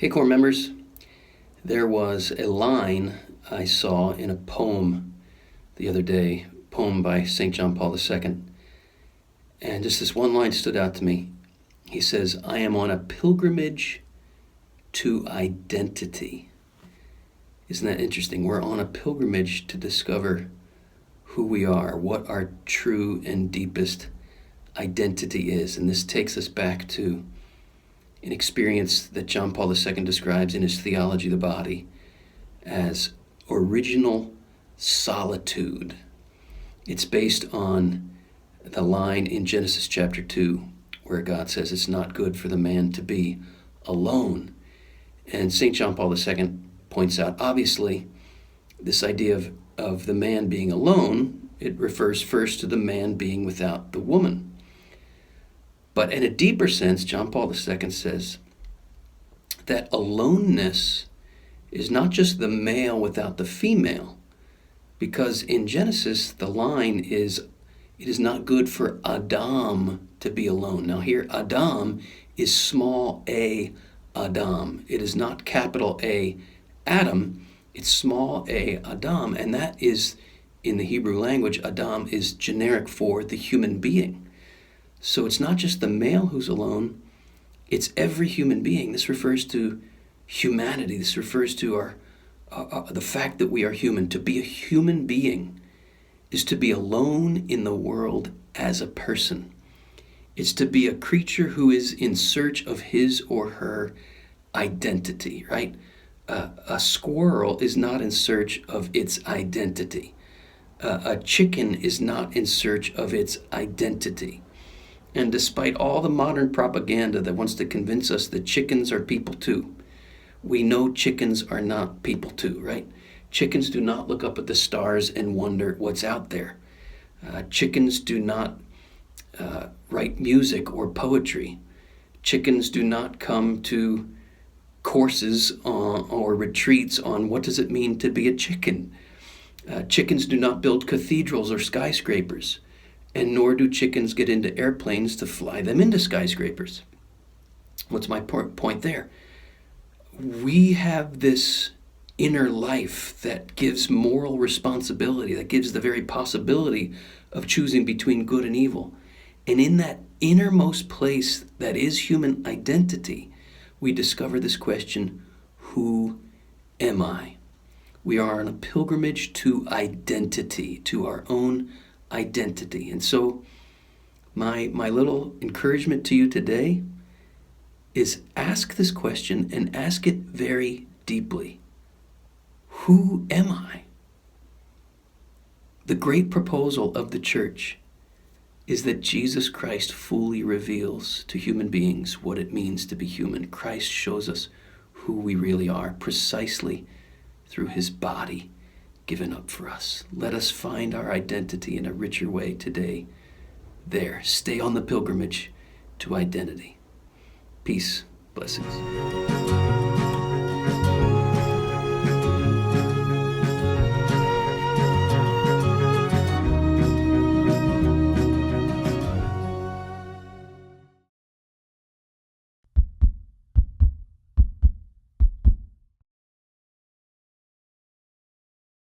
Hey, core members, there was a line I saw in a poem the other day, a poem by St. John Paul II, and just this one line stood out to me. He says, "I am on a pilgrimage to identity." Isn't that interesting? We're on a pilgrimage to discover who we are, what our true and deepest identity is. And this takes us back to an experience that John Paul II describes in his Theology of the Body as original solitude. It's based on the line in Genesis chapter 2 where God says it's not good for the man to be alone. And St. John Paul II points out, obviously, this idea of the man being alone, it refers first to the man being without the woman. But in a deeper sense, John Paul II says that aloneness is not just the male without the female, because in Genesis, the line is, it is not good for Adam to be alone. Now here, Adam is small a Adam. It is not capital A Adam, it's small a Adam, and that is, in the Hebrew language, Adam is generic for the human being. So it's not just the male who's alone, it's every human being. This refers to humanity. This refers to the fact that we are human. To be a human being is to be alone in the world as a person. It's to be a creature who is in search of his or her identity, right? A squirrel is not in search of its identity. A chicken is not in search of its identity. And despite all the modern propaganda that wants to convince us that chickens are people too, we know chickens are not people too, right? Chickens do not look up at the stars and wonder what's out there. Chickens do not write music or poetry. Chickens do not come to courses or retreats on what does it mean to be a chicken. Chickens do not build cathedrals or skyscrapers. And nor do chickens get into airplanes to fly them into skyscrapers. What's my point there? We have this inner life that gives moral responsibility, that gives the very possibility of choosing between good and evil. And in that innermost place that is human identity, we discover this question, who am I? We are on a pilgrimage to identity, to our own identity. And so my little encouragement to you today is ask this question and ask it very deeply. Who am I? The great proposal of the church is that Jesus Christ fully reveals to human beings what it means to be human. Christ shows us who we really are precisely through his body given up for us. Let us find our identity in a richer way today. There, stay on the pilgrimage to identity. Peace, blessings.